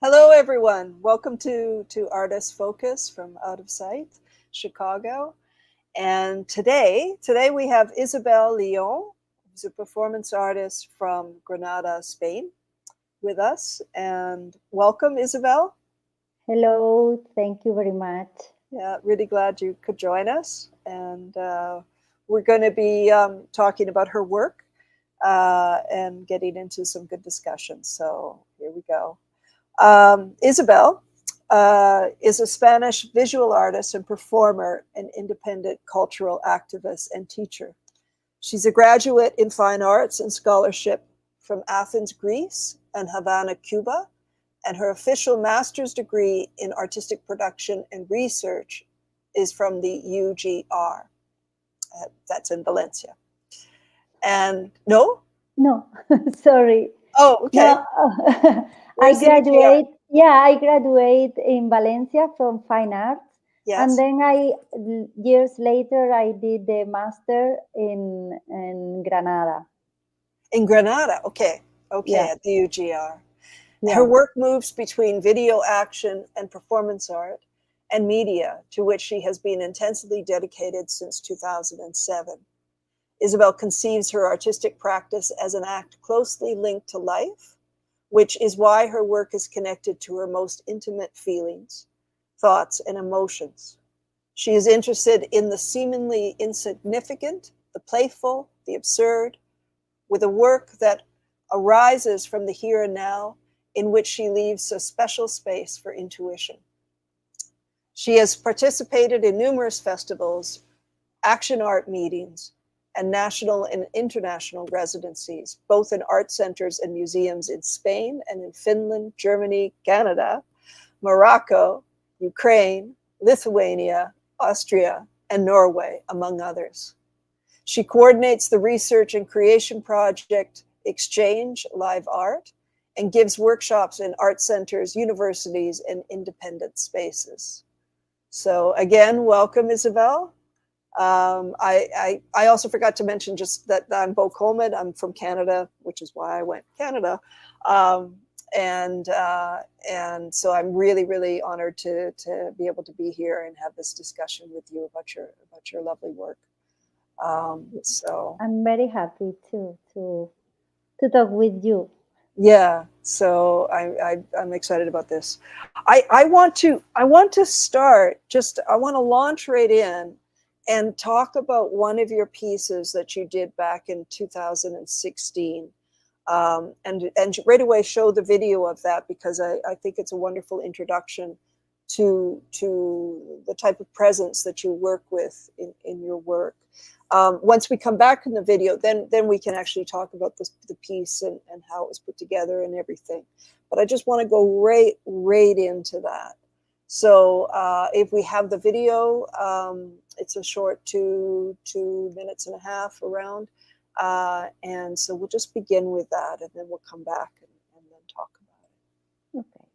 Hello, everyone. Welcome to Artist Focus from Out of Sight, Chicago. And today we have Isabel León, who's a performance artist from Granada, Spain, with us. And welcome, Isabel. Hello, thank you very much. Yeah, really glad you could join us. And we're going to be talking about her work and getting into some good discussions. So here we go. Isabel is a Spanish visual artist and performer, an independent cultural activist and teacher. She's a graduate in fine arts and scholarship from Athens, Greece, and Havana, Cuba, and her official master's degree in artistic production and research is from the UGR. That's in Valencia. And no? No, sorry. Oh, okay. No. I graduate in Valencia from fine arts. Yes. And then years later, I did the master in Granada. In Granada, okay, Yeah. at the UGR. Yeah. Her work moves between video action and performance art and media, to which she has been intensely dedicated since 2007. Isabel conceives her artistic practice as an act closely linked to life, which is why her work is connected to her most intimate feelings, thoughts, and emotions. She is interested in the seemingly insignificant, the playful, the absurd, with a work that arises from the here and now, in which she leaves a special space for intuition. She has participated in numerous festivals, action art meetings, and national and international residencies, both in art centers and museums in Spain and in Finland, Germany, Canada, Morocco, Ukraine, Lithuania, Austria, and Norway, among others. She coordinates the research and creation project Exchange Live Art and gives workshops in art centers, universities, and independent spaces. So again, welcome, Isabel. I also forgot to mention just that I'm Beau Coleman. I'm from Canada, which is why I went Canada. And so I'm really, really honored to be able to be here and have this discussion with you about your lovely work. So I'm very happy to talk with you. Yeah, so I'm excited about this. I want to start I want to launch right in and talk about one of your pieces that you did back in 2016, and right away show the video of that, because I think it's a wonderful introduction to the type of presence that you work with in your work. Once we come back in the video, then we can actually talk about the piece and how it was put together and everything. But I just want to go right into that. So if we have the video, it's a short 2 minutes and a half around. And so we'll just begin with that, and then we'll come back and then talk about it. Okay.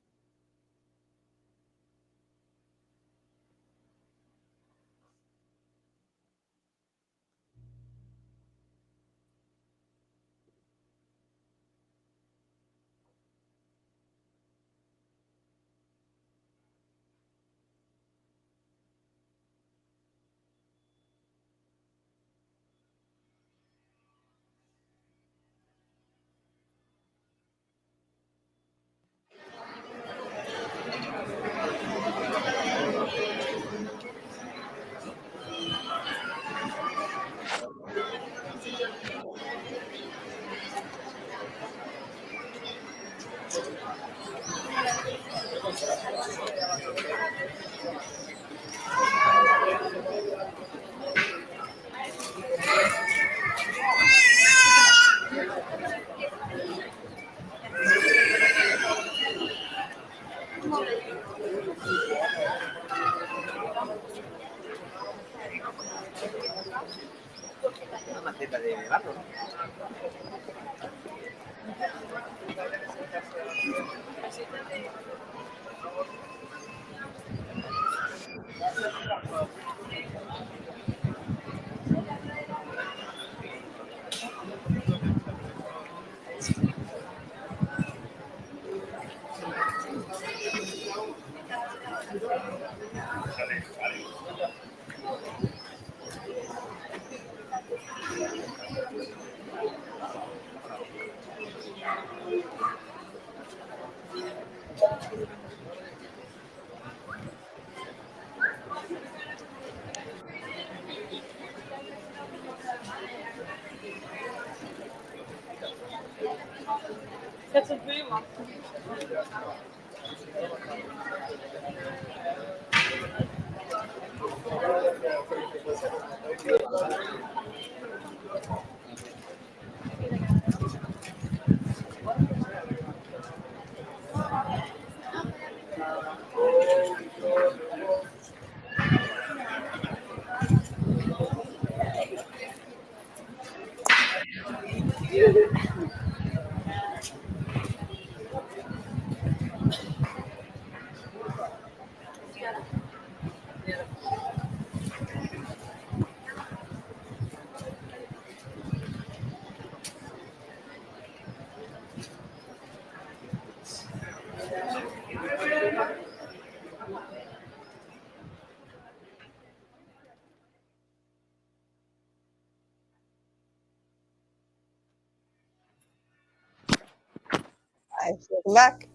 Welcome back.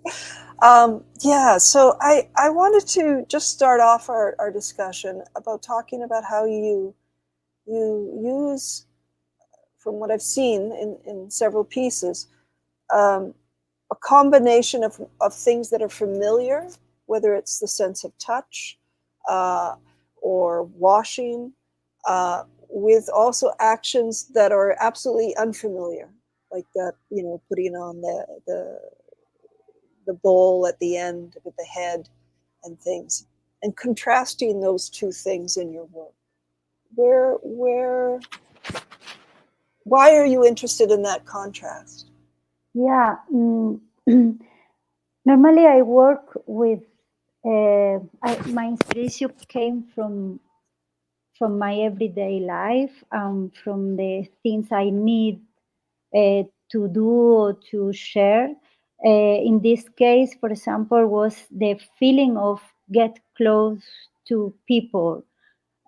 Yeah, so I wanted to just start off our discussion about talking about how you use, from what I've seen in several pieces, a combination of things that are familiar, whether it's the sense of touch or washing, with also actions that are absolutely unfamiliar, like that, putting on the bowl at the end with the head and things, and contrasting those two things in your work. Why are you interested in that contrast? Yeah. Normally, I work with. My inspiration came from my everyday life, from the things I need to do or to share. In this case, for example, was the feeling of get close to people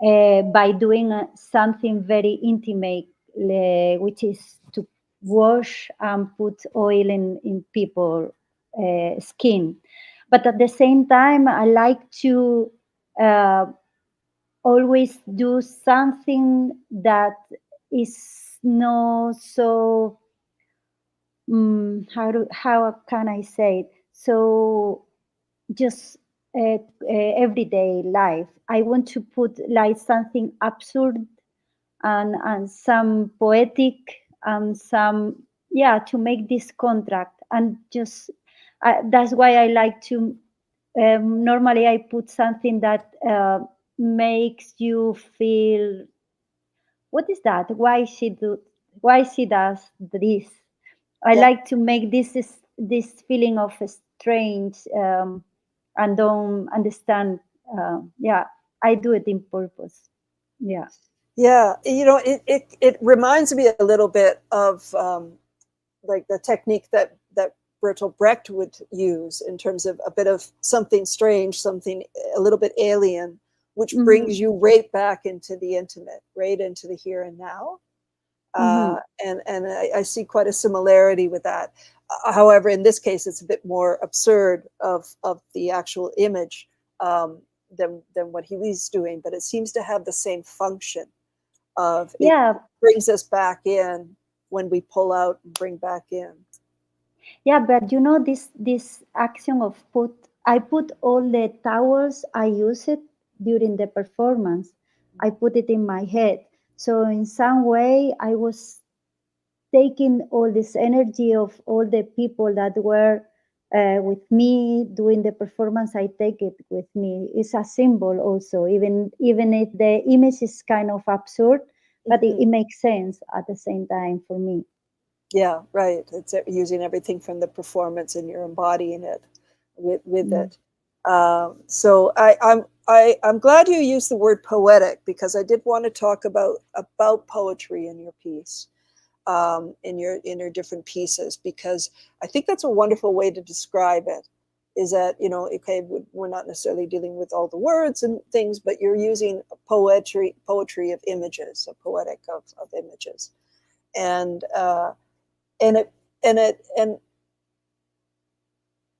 by doing something very intimate, which is to wash and put oil in people skin. But at the same time, I like to uh, always do something that is not so how can I say it? So just everyday life. I want to put like something absurd and some poetic and some, yeah, to make this contract. And just that's why I like to normally I put something that makes you feel, what is that, why she does this. I Yeah. like to make this feeling of strange and don't understand. Yeah, I do it in purpose. Yeah. Yeah, it reminds me a little bit of like the technique that Bertolt Brecht would use, in terms of a bit of something strange, something a little bit alien, which brings you right back into the intimate, right into the here and now. Mm-hmm. And I see quite a similarity with that. However, in this case, it's a bit more absurd of the actual image than what he was doing, but it seems to have the same function of it Yeah, brings us back in when we pull out and bring back in. yeah, but you know this action of I put all the towels I use it during the performance. I put it in my head. So in some way I was taking all this energy of all the people that were with me doing the performance. I take it with me. It's a symbol also, even if the image is kind of absurd, but it makes sense at the same time for me. Yeah, right. It's using everything from the performance, and you're embodying it with it. So I'm glad you used the word poetic, because I did want to talk about poetry in your piece, in your different pieces, because I think that's a wonderful way to describe it. is that, okay, we're not necessarily dealing with all the words and things, but you're using poetry of images, a poetic of images. And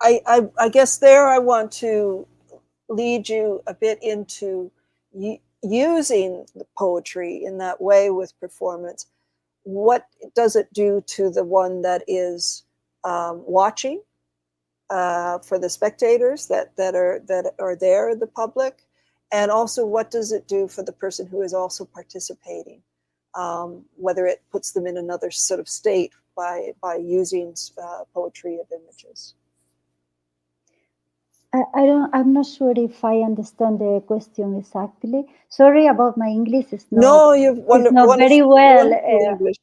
I guess there I want to lead you a bit into using the poetry in that way with performance. What does it do to the one that is watching, for the spectators that are there, the public, and also what does it do for the person who is also participating, whether it puts them in another sort of state by using poetry of images. I'm not sure if I understand the question exactly. Sorry about my English. It's No, you've not very well. English.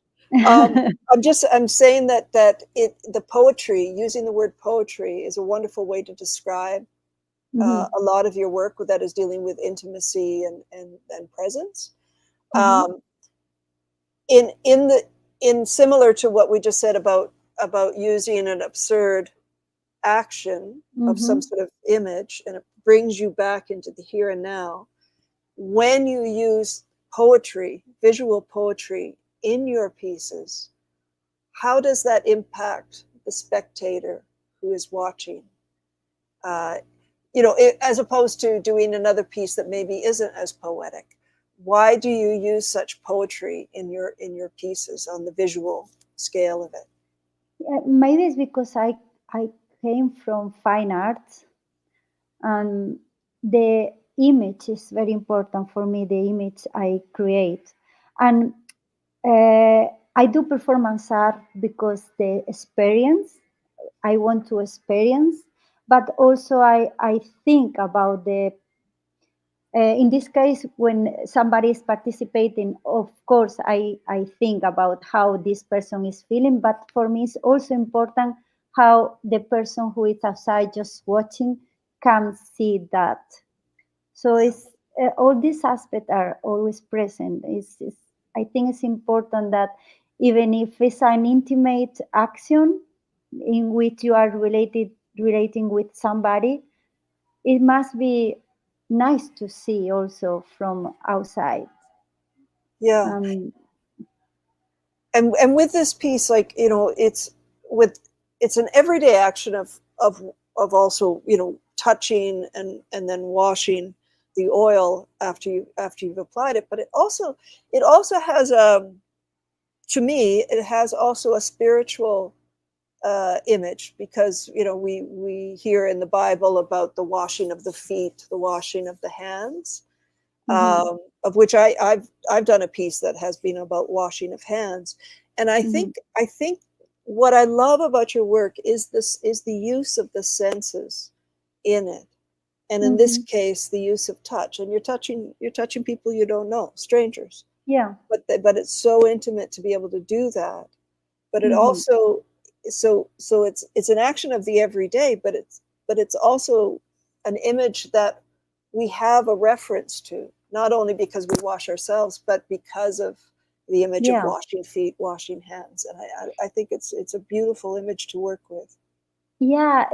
I'm saying that the poetry, using the word poetry, is a wonderful way to describe a lot of your work that is dealing with intimacy and presence. In similar to what we just said about using an absurd action of some sort of image, and it brings you back into the here and now. When you use poetry, visual poetry, in your pieces, how does that impact the spectator who is watching? As opposed to doing another piece that maybe isn't as poetic. Why do you use such poetry in your pieces on the visual scale of it? Maybe it's because I came from fine arts, and the image is very important for me, the image I create. And I do performance art because the experience, I want to experience, but also I think about in this case, when somebody is participating, of course, I think about how this person is feeling, but for me, it's also important how the person who is outside just watching can see that. So it's all these aspects are always present. I think it's important that even if it's an intimate action in which you are relating with somebody, it must be nice to see also from outside. Yeah. And with this piece, it's an everyday action of also, touching and then washing the oil after you've applied it. But it also has to me, it has also a spiritual image, because we hear in the Bible about the washing of the feet, the washing of the hands, of which I've done a piece that has been about washing of hands. And I think what I love about your work is the use of the senses in it, and in this case, the use of touch. And you're touching people you don't know, strangers. Yeah. But it's so intimate to be able to do that. But it also so it's an action of the everyday, but it's also an image that we have a reference to, not only because we wash ourselves, but because of the image of washing feet, washing hands. And I think it's a beautiful image to work with. Yeah,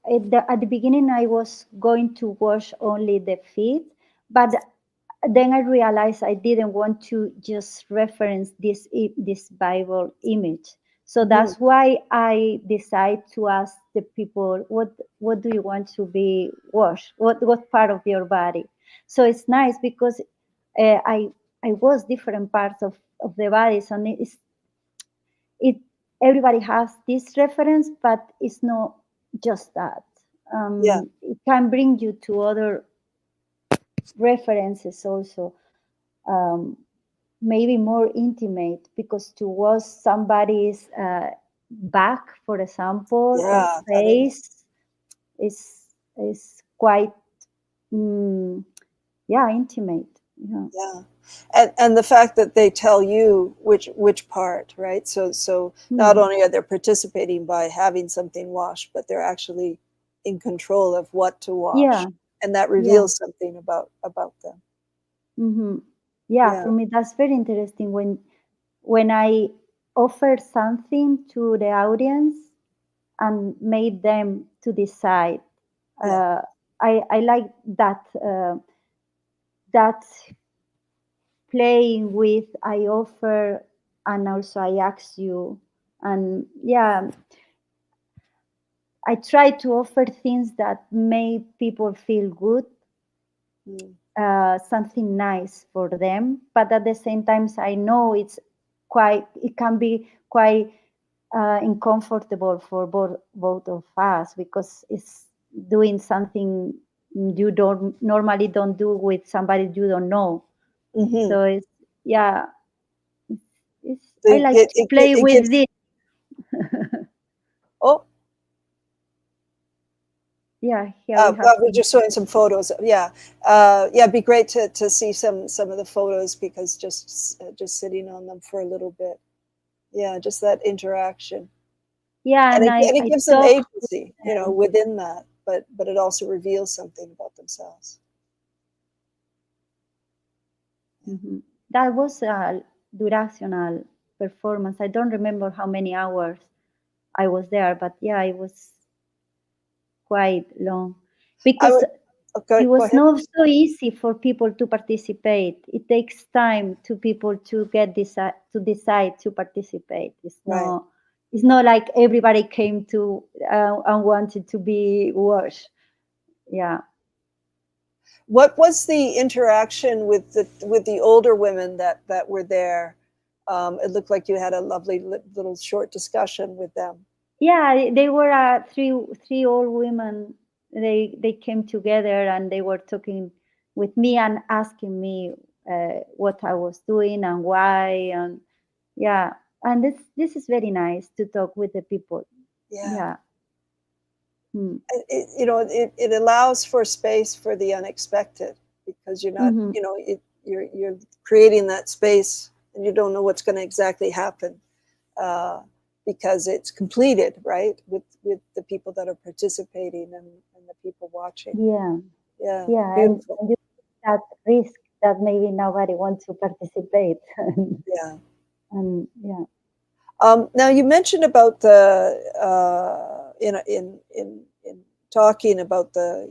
at the beginning I was going to wash only the feet, but then I realized I didn't want to just reference this Bible image. So that's why I decided to ask the people, what do you want to be washed? What part of your body? So it's nice because I wash different parts of the body, so it everybody has this reference, but it's not just that. It can bring you to other references also, maybe more intimate, because to watch somebody's back, for example, or face is quite intimate. Yeah. And the fact that they tell you which part, right? So not only are they participating by having something washed, but they're actually in control of what to wash, and that reveals something about them. Yeah, for me that's very interesting when I offer something to the audience, and made them to decide. Yeah. I like that that playing with I offer and also I ask you, and yeah, I try to offer things that make people feel good, something nice for them, but at the same time I know it can be quite uncomfortable for both of us, because it's doing something you don't do with somebody you don't know. Mm-hmm. So it's, yeah, it's So I like to play it with gives. this. Yeah, here we have Well, we're some. just showing some photos. Yeah, yeah. It'd be great to see some of the photos, because just sitting on them for a little bit. Yeah, just that interaction, Yeah, and and it I gives them talk with agency, them. within that. But it also reveals something about themselves. Mhm. That was a durational performance. I don't remember how many hours I was there, but yeah, it was quite long, I because would it go was ahead. not so easy for people to participate. It takes time to people to decide to participate. Right. It's not like everybody came to and wanted to be watched. Yeah. What was the interaction with the older women that were there? It looked like you had a lovely little short discussion with them. Yeah, they were three old women. They came together and they were talking with me and asking me what I was doing and why, and yeah, and this is very nice to talk with the people. Yeah. Yeah. Mm. It allows for space for the unexpected, because you're not, Hmm. you're creating that space, and you don't know what's going to exactly happen, uh, because it's completed, right, with the people that are participating, and the people watching. Yeah, Yeah, yeah, beautiful. and you take that risk that maybe nobody wants to participate, Yeah. and yeah. Now you mentioned about the in talking about the,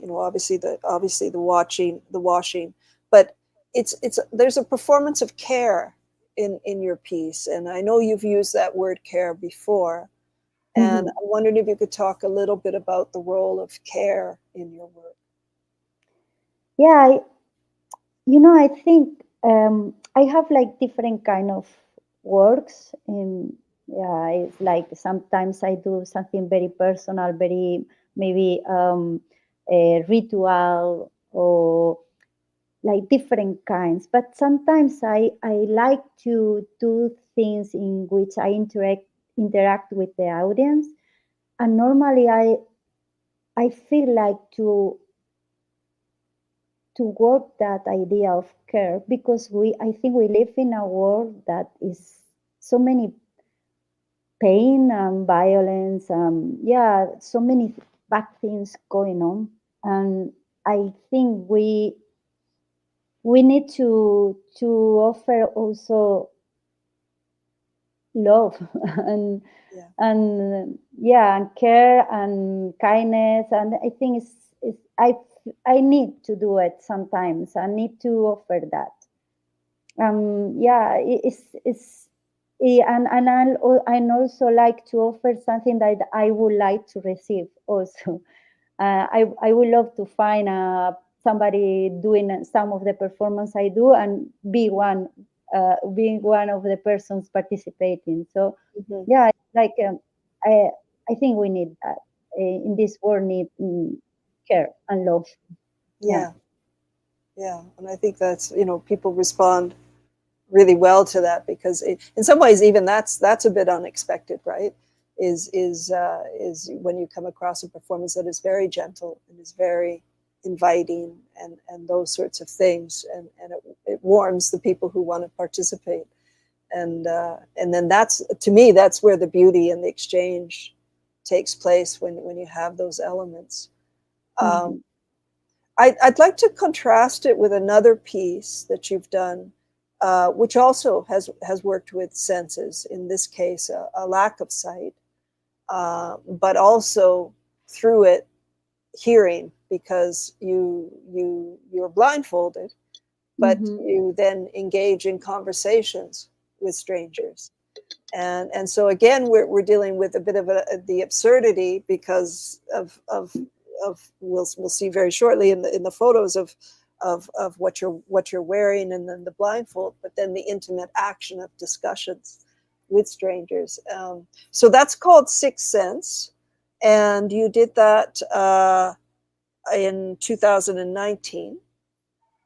obviously the washing, but it's there's a performance of care in your piece, and I know you've used that word care before, and Hmm. I wondered if you could talk a little bit about the role of care in your work. Yeah, I think I have like different kind of works. Yeah, it's like sometimes I do something very personal, very maybe a ritual or like different kinds. But sometimes I like to do things in which I interact with the audience, and normally I feel like to work that idea of care, because I think we live in a world that is so many pain and violence, yeah, so many bad things going on, and I think we need to offer also love and Yeah. yeah, and care and kindness, and I think I need to do it sometimes. I need to offer that. Yeah, and also like to offer something that I would like to receive also. I would love to find somebody doing some of the performance I do and being one of the persons participating. So Hmm. yeah, like I I think we need that in this world. Need care and love. Yeah. Yeah. Yeah, and I think that's, people respond really well to that, because in some ways, even that's a bit unexpected, right? Is when you come across a performance that is very gentle and is very inviting, and those sorts of things, and it warms the people who want to participate, and then that's, to me, that's where the beauty and the exchange takes place, when you have those elements. Um, Hmm. I'd like to contrast it with another piece that you've done, which also has worked with senses. In this case, a lack of sight, but also through it hearing, because you're blindfolded, but you then engage in conversations with strangers. And so again, we're dealing with a bit of the absurdity because of we'll see very shortly in the photos of what you're wearing, and then the blindfold, but then the intimate action of discussions with strangers. So that's called Sixth Sense, and you did that in 2019.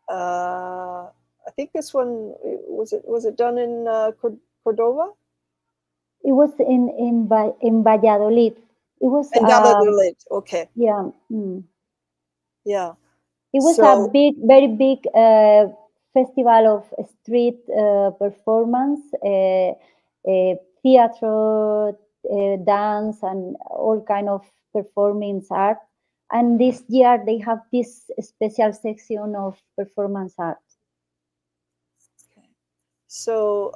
I think this one was it done in Cordova? It was in Valladolid. It was In Valladolid. Okay. Yeah. Yeah. It was So, a very big festival of street performance, theater, dance, and all kind of performance art. And this year they have this special section of performance art. okay. So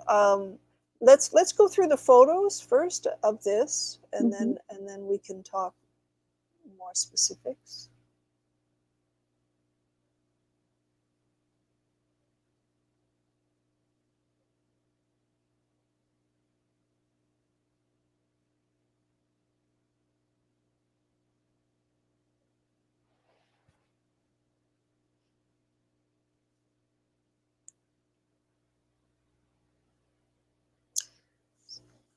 let's go through the photos first of this, and then we can talk more specifics.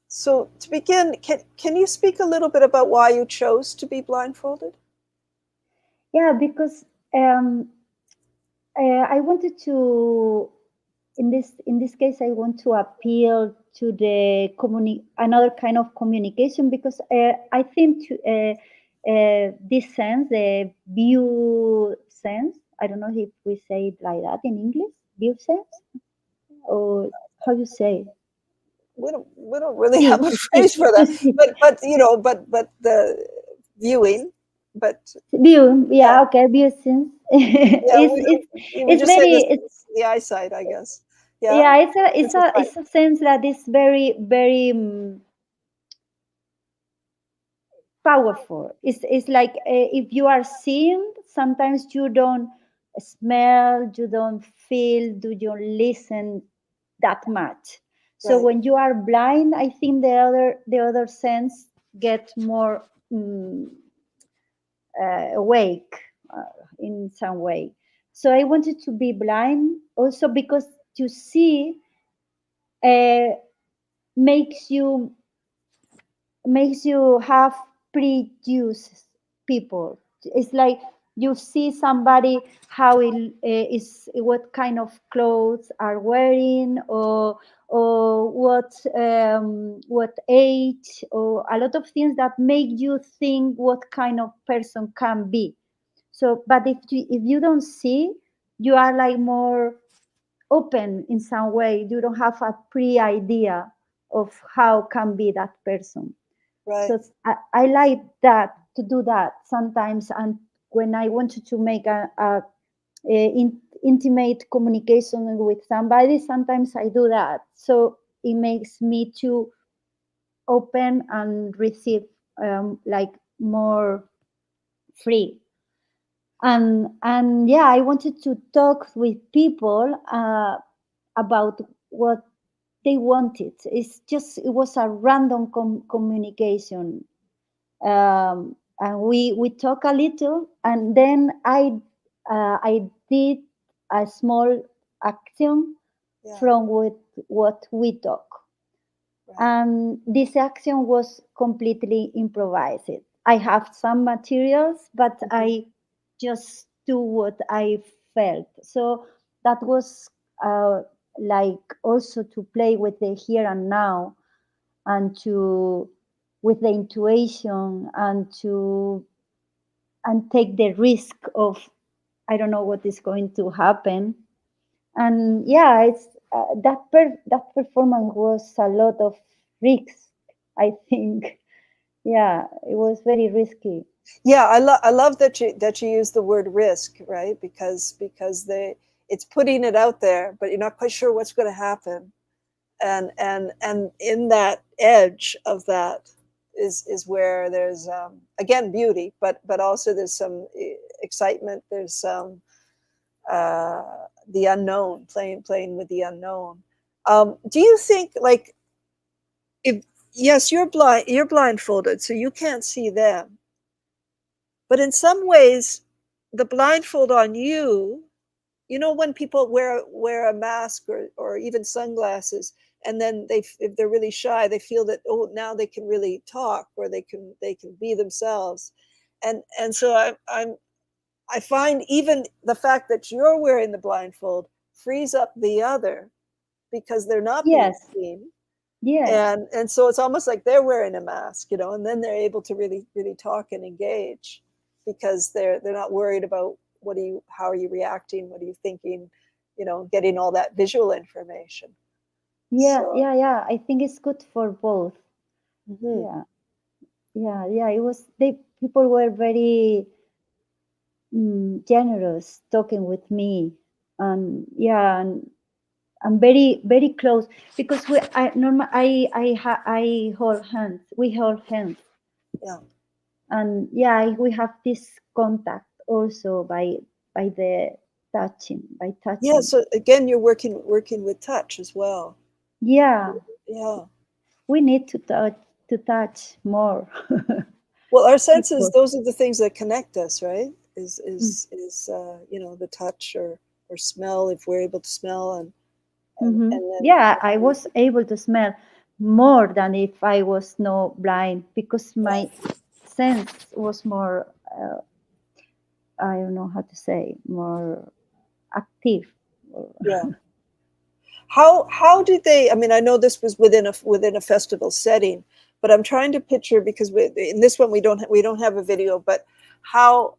So to begin, can you speak a little bit about why you chose to be blindfolded? Yeah, because I wanted to, in this case, I want to appeal to the another kind of communication, because I think this sense, the view sense, I don't know if we say it like that in English, view sense, or how you say? We don't really See, have a phrase for to that, see. but the viewing, but View, yeah, yeah, okay, view sense. yeah, we It's just say very, this, it's, the eyesight, I guess. Yeah, yeah, it's it's a sight. a sense that is very powerful. It's like if you are seeing, sometimes you don't smell, you don't feel, you don't listen that much. So Right, when you are blind, I think the other sense get more awake in some way. So I wanted to be blind also because to see uh, makes you have prejudice people. It's like you see somebody how it is, what kind of clothes are wearing, or what age, or a lot of things that make you think what kind of person can be. So but if you don't see, you are like more open in some way. You don't have a pre-idea of how can be that person. right, So I like that, to do that sometimes. And when I wanted to make intimate communication with somebody, sometimes I do that. So it makes me to open and receive like more free. And yeah, I wanted to talk with people about what they wanted. It was a random communication. And we talk a little, and then I did a small action yeah, from what we talk, right, and this action was completely improvised. I have some materials, but I just do what I felt. So that was like also to play with the here and now, and to with the intuition, and take the risk of I don't know what is going to happen. And yeah, it's that performance was a lot of risks, I think. Yeah, it was very risky. yeah. I love that you use the word risk, right? Because it's putting it out there, but you're not quite sure what's going to happen, and in that edge of that is where there's again beauty, but also there's some excitement. There's some the unknown, playing with the unknown. Do you think, like, if yes, you're blindfolded, so you can't see them, but in some ways, the blindfold on you, you know, when people wear a mask or even sunglasses, and then if they're really shy, they feel that, oh, now they can really talk, or they can be themselves, and so I find even the fact that you're wearing the blindfold frees up the other, because they're not being Yes, seen, yes, and so it's almost like they're wearing a mask, you know, and then they're able to really talk and engage, because they're not worried about how are you reacting, what are you thinking, you know, getting all that visual information. yeah, So yeah, yeah. I think it's good for both. mhm. Yeah, yeah, yeah. It was they people were very generous talking with me, and yeah, and I'm very very close because I hold hands. We hold hands, Yeah, and yeah, we have this contact also by the by yeah, touching. so again, you're working with touch as well. Yeah, Yeah, we need to touch more well, our senses, people. those are the things that connect us, right? is Mm. is is you know, the touch, or smell, if we're able to smell, Hmm. and Yeah, I then was able to smell more than if I was no blind because my yeah, sense was more. I don't know how to say more active. yeah. How did they? I mean, I know this was within a festival setting, but I'm trying to picture, because in this one we don't have a video, but how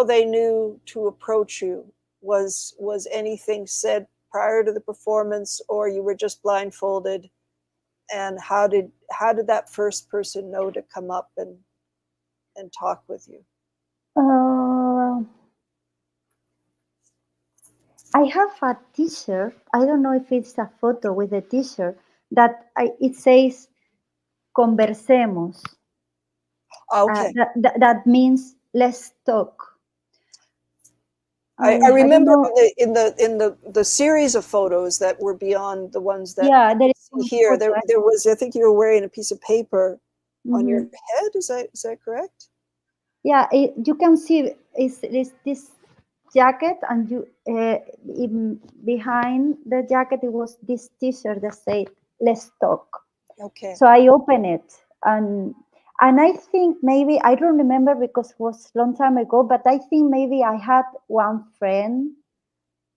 they knew to approach you. Was anything said prior to the performance, or you were just blindfolded? And how did that first person know to come up and talk with you? Uh, I have a T-shirt. I don't know if it's a photo with a T-shirt it says "conversemos." Okay. That means let's talk. I I don't remember know. in the series of photos that were beyond the ones that Yeah, there we is see one here. photo. There was, I think you were wearing a piece of paper on your Mhm. head. Is that correct? Yeah, you can see is this jacket, and behind the jacket it was this T-shirt that said "Let's talk." Okay. So I opened it, and I think maybe I don't remember because it was a long time ago, but I think maybe I had one friend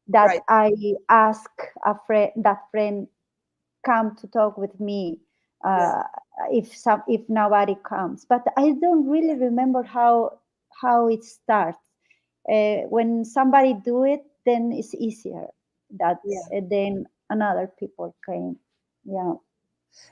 that Right. I asked that friend come to talk with me Yeah. uh, if nobody comes, but I don't really remember how it starts. When somebody do it, then it's easier that Yeah. then another people came. Yeah.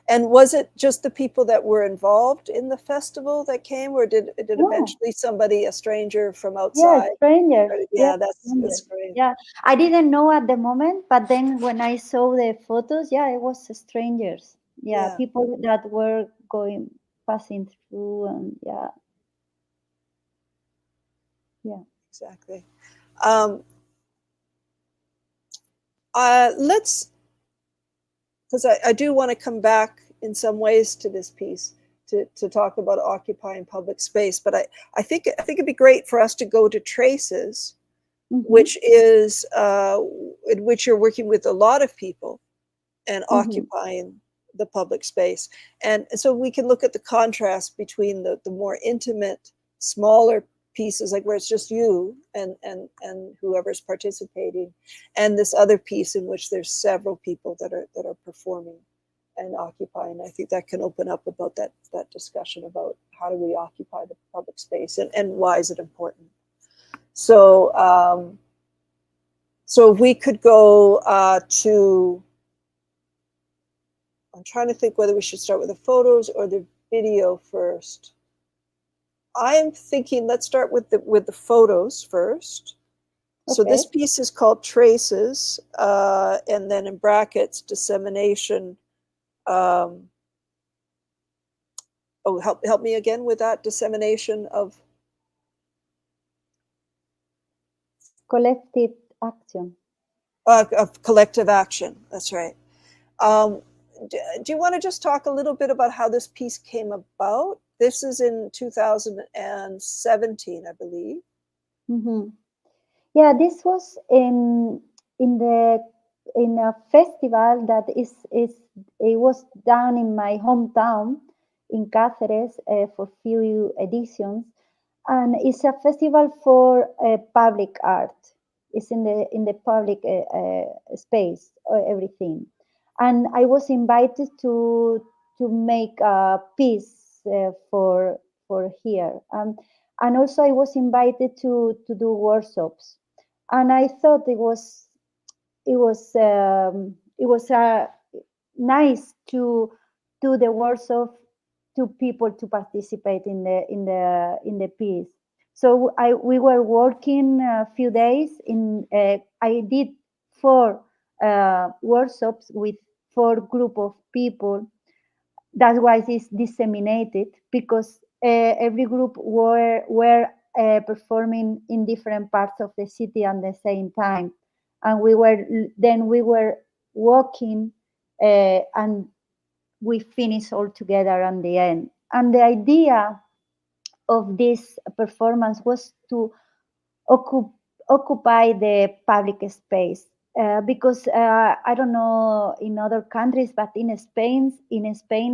And was it just the people that were involved in the festival that came, or did No. eventually somebody, a stranger from Yeah, outside? strangers. Yeah, Yeah, that's strangers. great. Yeah, I didn't know at the moment, but then when I saw the photos, yeah, it was strangers. Yeah, Yeah, people that were passing through, and yeah, yeah. exactly. Um, let's because I do want to come back in some ways to this piece, to talk about occupying public space. But I think it'd be great for us to go to Traces, Mm-hmm. which is in which you're working with a lot of people and Mm-hmm. occupying the public space. And so we can look at the contrast between the more intimate, smaller pieces, like where it's just you and whoever's participating, and this other piece in which there's several people that are performing and occupying. I think that can open up about that discussion about how do we occupy the public space, and why is it important. So so if we could go to, I'm trying to think whether we should start with the photos or the video first. I'm thinking let's start with the photos first. So this Okay. piece is called Traces, and then in brackets, dissemination. Um, Oh, help me again with that dissemination of collective action. Of collective action. That's right. Um, do you want to just talk a little bit about how this piece came about? This is in 2017, I believe. Mm-hmm. Yeah, this was in the in a festival that is it was done in my hometown in Cáceres for few editions, and it's a festival for public art. It's in the public space or everything, and I was invited to make a piece for here, and also I was invited to do workshops, and I thought it was nice to do the workshop to people to participate in the piece. So we were working a few days in. I did 4 workshops with 4 group of people. That's why it's disseminated, because every group were performing in different parts of the city at the same time, and we were walking, and we finished all together at the end. And the idea of this performance was to occup- occupy the public space, because I don't know in other countries, but in Spain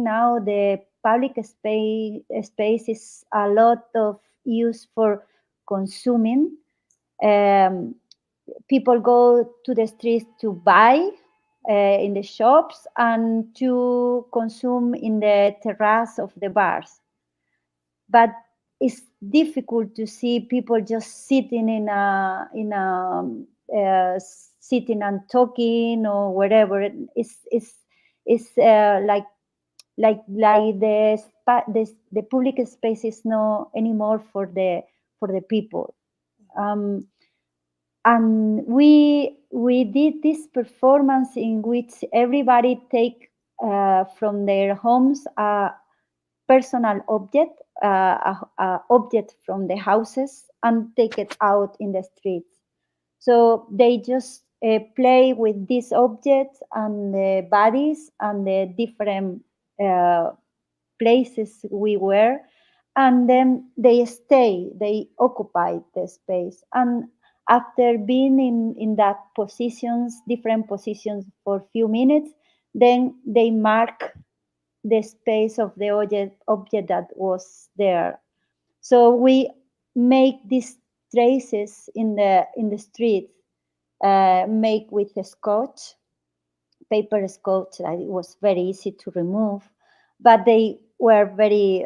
now the public space is a lot of use for consuming. Um, People go to the streets to buy in the shops and to consume in the terrace of the bars, but it's difficult to see people just sitting sitting and talking or whatever. It's like the public space is no anymore for the people. um, and we did this performance in which everybody take from their homes personal object, object from the houses, and take it out in the streets. So they just play with these objects and the bodies and the different uh, places we were, and then they occupy the space. And after being in that positions, different positions for a few minutes, then they mark the space of the object that was there. So we make these traces in the street, make with a scotch, paper scotch, that it was very easy to remove, but they were very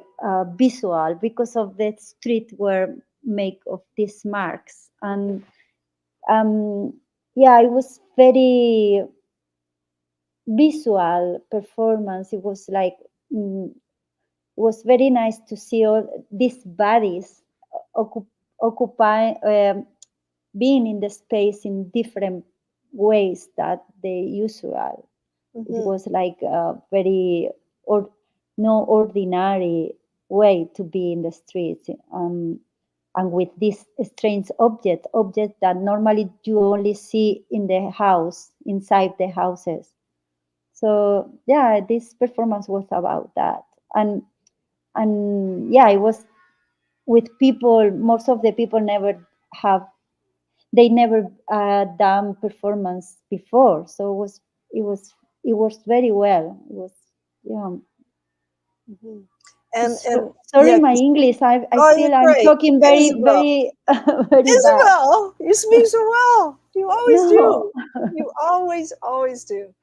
visual because of the street were made of these marks. And yeah, it was very visual performance. It was like was very nice to see all these bodies occupy, being in the space in different ways that the usual. It was like a very no ordinary way to be in the streets, and with this strange object that normally you only see in the house, inside the houses. So yeah, this performance was about that. And yeah, it was with people. Most of the people never done performance before, so it was very well. It was, yeah. Mm-hmm. And Sorry, yeah, my English. I oh, you're feel I'm great, talking very Isabel. very bad. Isabel, you speak so well. You always No. do. You always do.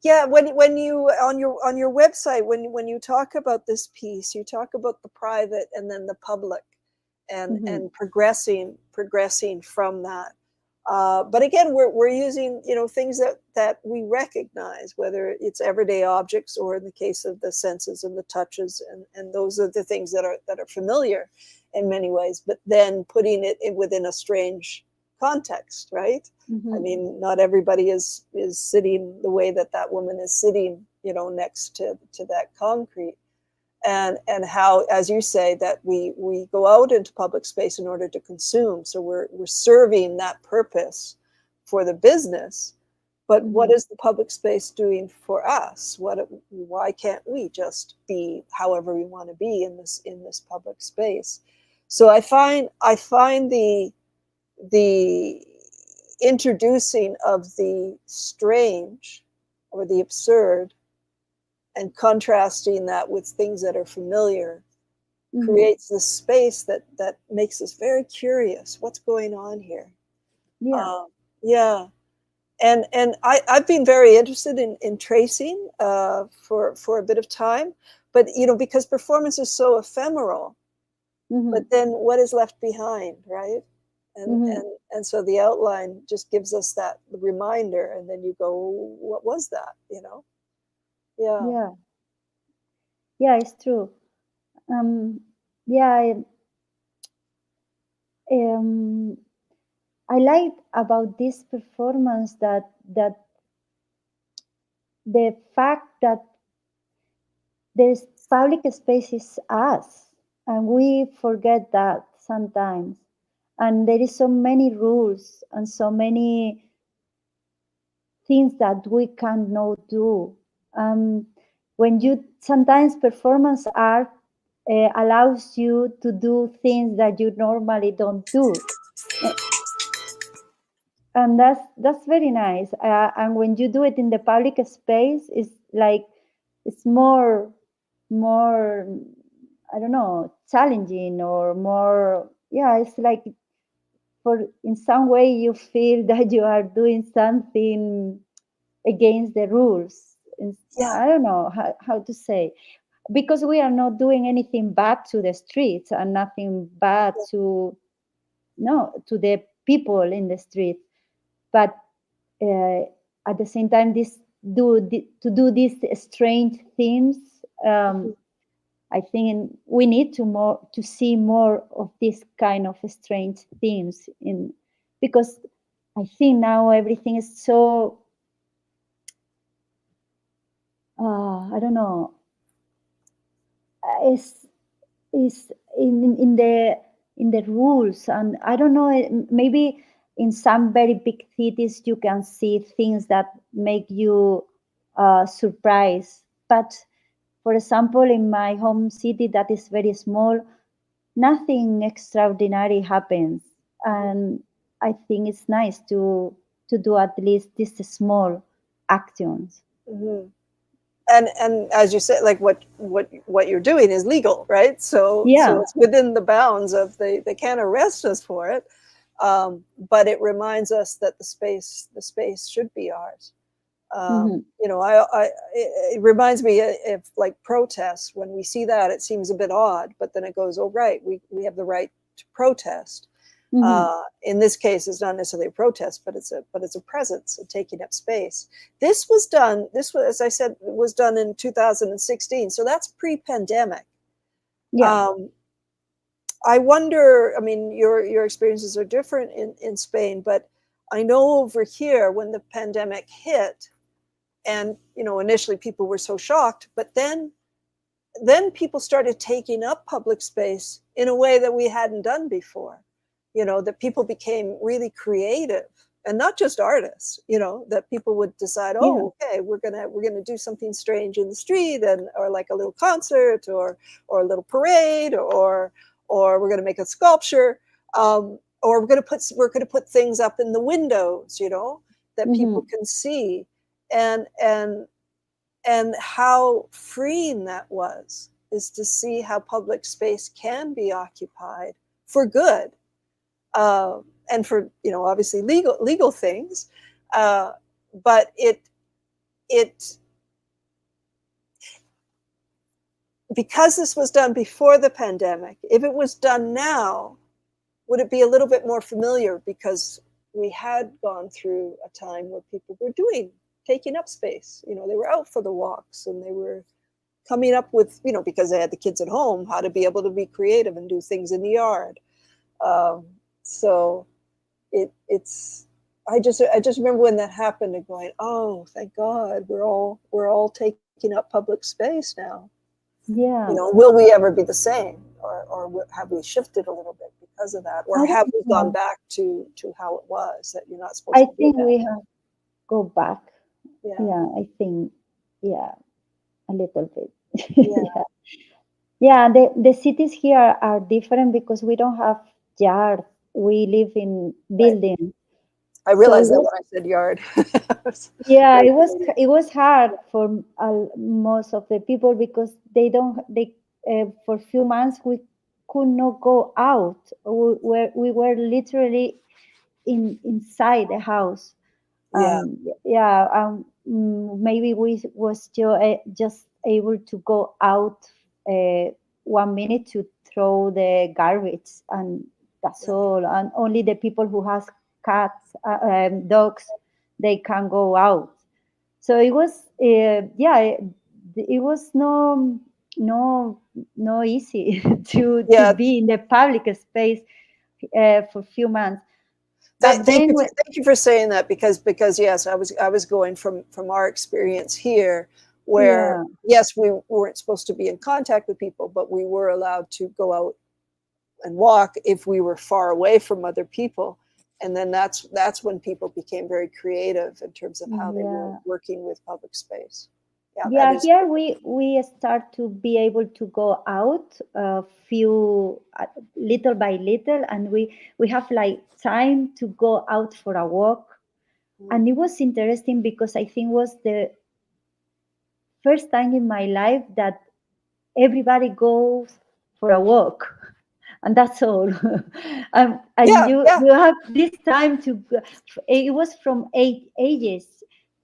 Yeah, when you on your website, when you talk about this piece, you talk about the private and then the public, Mhm. and progressing from that. But again, we're using things that we recognize, whether it's everyday objects or in the case of the senses and the touches, and those are the things that are familiar in many ways. But then putting it within a strange context, right? I Mhm. mean, not everybody is sitting the way that woman is sitting, next to that concrete. and how, as you say, that we go out into public space in order to consume. So we're serving that purpose for the business. But what is the public space doing for us? Why can't we just be however we want to be in this public space? So I find the introducing of the strange or the absurd and contrasting that with things that are familiar creates this space that makes us very curious. What's going on here? Yeah. Yeah. And I've been very interested in tracing for a bit of time, but because performance is so ephemeral, but then what is left behind, right? And so the outline just gives us that reminder, and then you go, what was that? Yeah, it's true. Yeah, I like about this performance that the fact that there's public space is us, and we forget that sometimes. And there is so many rules and so many things that we cannot do. When you sometimes performance art allows you to do things that you normally don't do, and that's very nice. And when you do it in the public space, it's like it's more I don't know, challenging or more. Yeah, it's like for in some way you feel that you are doing something against the rules. I don't know how to say, because we are not doing anything bad to the streets and nothing bad to to the people in the street, but at the same time to do these strange things. I think we need to see more of this kind of strange things because I think now everything is so I don't know, is in the rules, and I don't know, maybe in some very big cities you can see things that make you surprised, but for example in my home city that is very small, nothing extraordinary happens, and I think it's nice to do at least these small actions. And as you said, like what you're doing is legal, right? So it's within the bounds of they can't arrest us for it, but it reminds us that the space should be ours. It reminds me of like protests. When we see that, it seems a bit odd, but then it goes, oh right, we have the right to protest. In this case, it's not necessarily a protest, but it's a presence, a taking up space. This was, as I said, was done in 2016, so that's pre-pandemic. I wonder. I mean, your experiences are different in Spain, but I know over here when the pandemic hit, and initially people were so shocked, but then people started taking up public space in a way that we hadn't done before. That people became really creative, and not just artists, that people would decide, okay, we're gonna do something strange in the street, or like a little concert or a little parade, or we're gonna make a sculpture, or we're gonna put things up in the windows, that people can see, and how freeing that was, is to see how public space can be occupied for good. And for obviously legal things, but it because this was done before the pandemic. If it was done now, would it be a little bit more familiar, because we had gone through a time where people were taking up space. They were out for the walks, and they were coming up with because they had the kids at home, how to be able to be creative and do things in the yard. So it's I just remember when that happened and going, oh, thank God, we're all taking up public space now. Yeah. Will we ever be the same, or have we shifted a little bit because of that, or I have don't we gone know. back to how it was, that you're not supposed I to do think that? we have go back. Yeah, Yeah, I think, yeah, a little bit. yeah, Yeah. Yeah, the cities here are different because we don't have yards. We live in right. buildings. I So it realized that was, when I said yard. It's yeah, very it Canadian. was hard for most of the people because they for a few months we could not go out. We were literally inside the house. Yeah, Yeah, maybe we was just able to go out 1 minute to throw the garbage, and that's right. all. And only the people who has cats, dogs, they can go out. So it was, yeah, it was no easy to Yeah. be in the public space for a few months. But Thank then, you thank you for saying that, because yes, I was going from our experience here, where yeah. yes, we weren't supposed to be in contact with people, but we were allowed to go out and walk if we were far away from other people. And then that's when people became very creative in terms of how they were Yeah, working with public space. Yeah, that yeah. is Here we start to be able to go out a few little by little, and we have like time to go out for a walk. true. And it was interesting because I think was the first time in my life that everybody goes for a walk, and that's all. And Yeah, yeah, you have this time to go. It was from eight ages,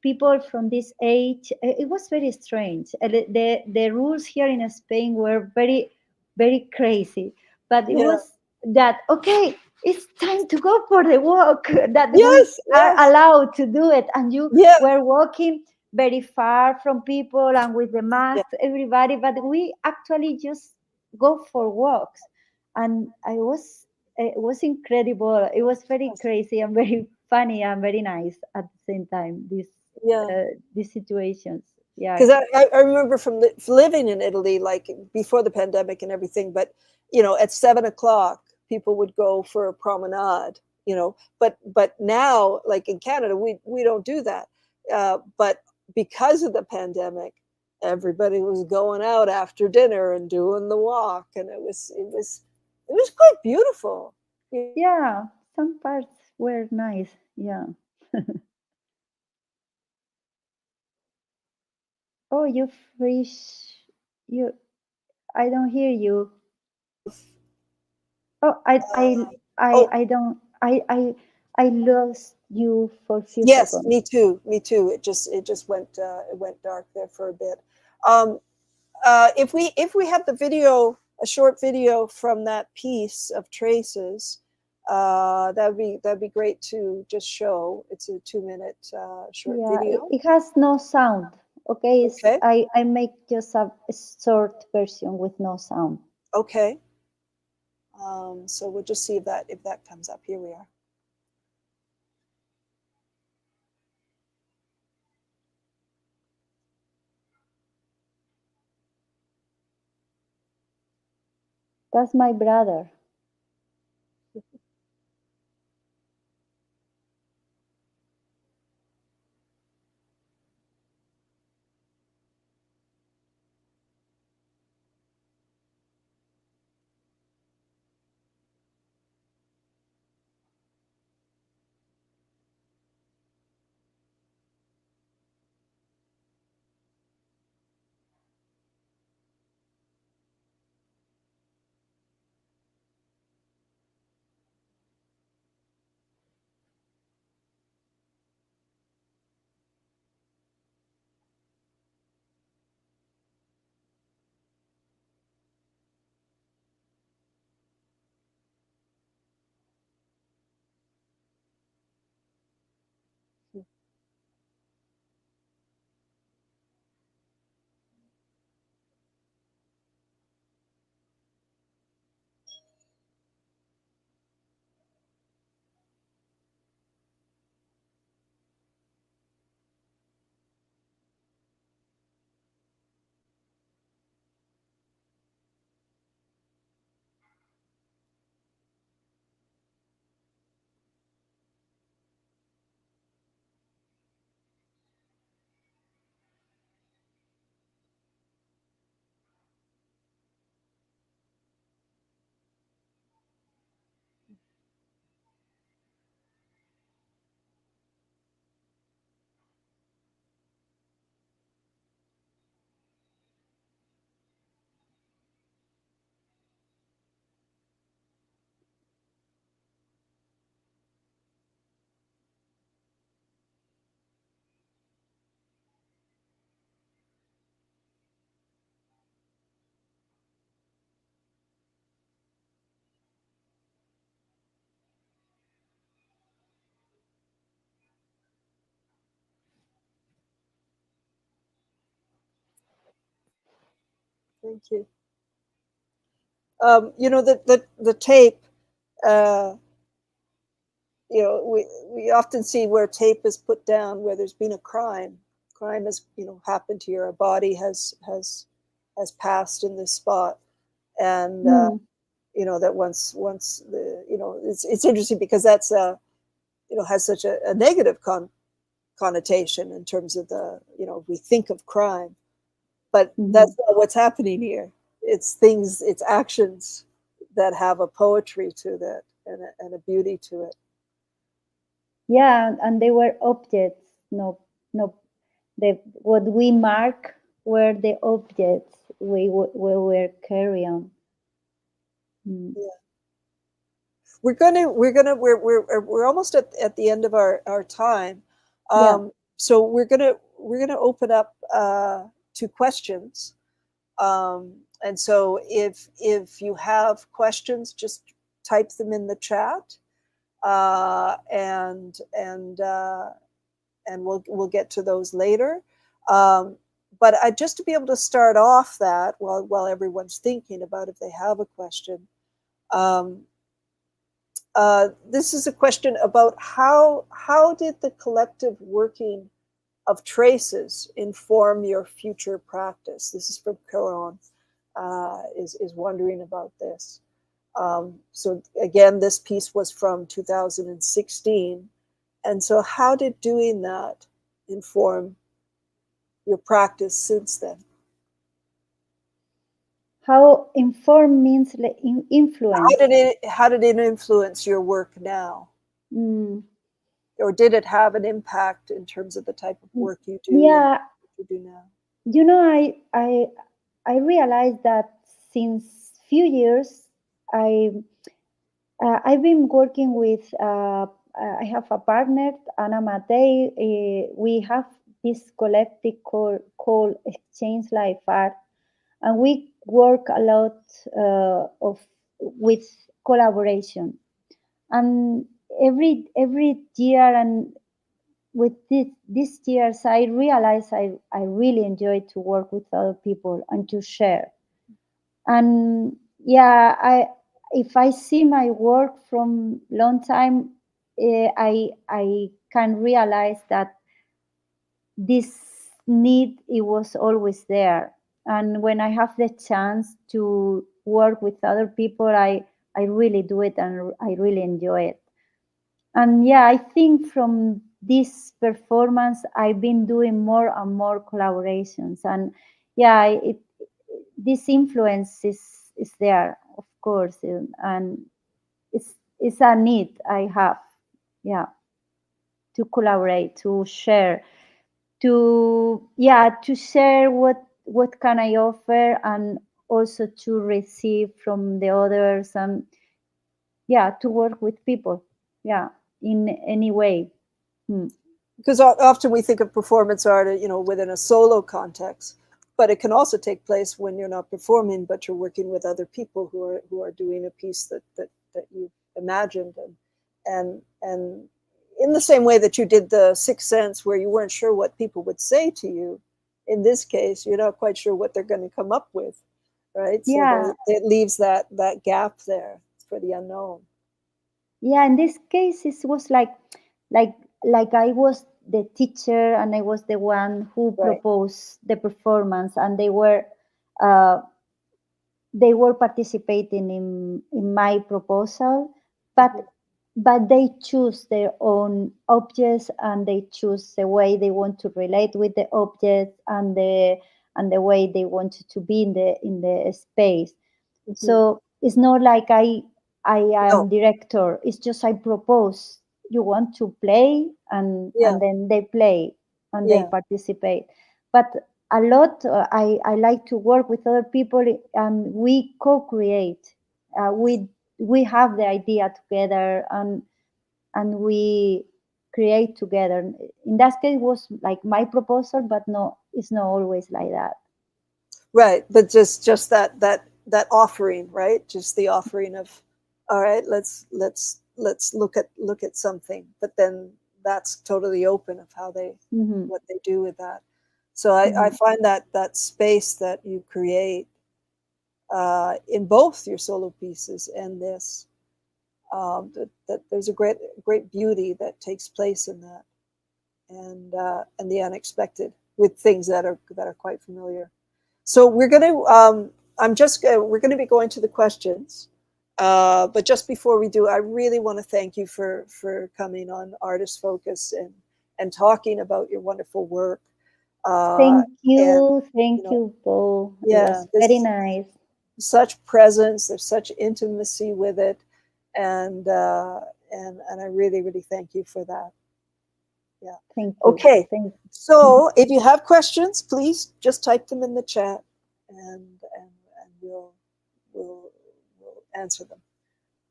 people from this age. It was very strange. The rules here in Spain were very very crazy, but it yeah. was that okay, it's time to go for the walk, that we Yes, are yes, allowed to do it. And you yeah, were walking very far from people and with the yeah. masks, everybody, but we actually just go for walks. And it was incredible. It was very crazy and very funny and very nice at the same time. Yeah. These situations. Yeah, Because I remember from living in Italy, like before the pandemic and everything, but at 7 o'clock, people would go for a promenade, but now, like in Canada, we don't do that. But because of the pandemic, everybody was going out after dinner and doing the walk, and it was quite beautiful. yeah. Some parts were nice. Yeah. Oh, you fish. You. I don't hear you. Oh, Oh, I don't. I lost you for a few yes, seconds. me too. Me too. It just went dark there for a bit. Um, if we have the video, a short video from that piece of traces, that'd be great to just show. It's a 2-minute short Yeah, video. it has no sound. Okay, Okay. I make just a short version with no sound. Okay. So we'll just see if that comes up. Here we are. That's my brother. Thank you. The tape, uh, we often see where tape is put down where there's been a crime. Crime has, happened here. A body has passed in this spot, and Mm. that once the it's interesting because that's has such a negative connotation in terms of the we think of crime, but Mhm. that's not what's happening here. It's things, it's actions that have a poetry to that and a beauty to it. Yeah, and they were objects. No, no, the what we mark were the objects we were carrying. Mm. Yeah. We're almost at the end of our time. Yeah. So we're gonna open up to questions. And so if you have questions, just type them in the chat, and we'll get to those later. Um, but just to be able to start off that while everyone's thinking about if they have a question. Um, this is a question about how did the collective working of traces inform your future practice? This is from Caron, is wondering about this. So again, this piece was from 2016. And so how did doing that inform your practice since then? How inform means like influence. How did it influence your work now? Mm. Or did it have an impact in terms of the type of work you do and Yeah, what you do now? you know, I realized that since few years, I I've been working with. I have a partner, Anna Matei. We have this collective called Exchange Life Art, and we work a lot of with collaboration. And every year, and with this years, I realize I really enjoy to work with other people and to share. And yeah, I if I see my work from long time, I can realize that this need it was always there. And when I have the chance to work with other people, I really do it and I really enjoy it. And yeah, I think from this performance I've been doing more and more collaborations. And yeah, it this influence is there, of course, and it's a need I have. Yeah, to collaborate, to share, to share what can I offer, and also to receive from the others, and yeah, to work with people, yeah, in any way. Hmm. Because often we think of performance art, within a solo context, but it can also take place when you're not performing, but you're working with other people who are doing a piece that you've imagined, and in the same way that you did the Sixth Sense, where you weren't sure what people would say to you. In this case, you're not quite sure what they're going to come up with, right? So Yeah, it leaves that gap there for the unknown. yeah. In this case, it was like like I was the teacher and I was the one who Right. proposed the performance, and uh, they were participating in my proposal, but Mhm. they choose their own objects, and they choose the way they want to relate with the objects, and the way they want to be in the space. Mhm. So it's not like I No. am director. It's just I propose. You want to play, Yeah. and then they play and they Yeah. participate. But a lot, I like to work with other people, and we co-create. We have the idea together, and we create together. In that case, it was like my proposal, but no, it's not always like that. Right, but just that offering, right? Just the offering of, all right, let's look at something, but then that's totally open of how they Hmm. what they do with that. So I Hmm. find that space that you create, in both your solo pieces and this. That there's a great beauty that takes place in that, and the unexpected with things that are quite familiar. So we're going to we're going to be going to the questions, but just before we do, I really want to thank you for coming on Artist Focus and talking about your wonderful work. Thank And you, Beau. It yeah, was very nice. Such presence. There's such intimacy with it, and I really thank you for that. Yeah. Thank you. Okay. Thank you. So if you have questions, please just type them in the chat, and we'll answer them.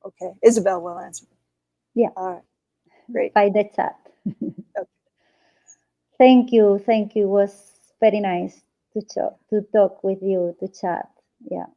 Okay, Isabel will answer them. Yeah. All right. Great. By the chat. Okay. Thank you. It was very nice to talk with you, to chat. Yeah.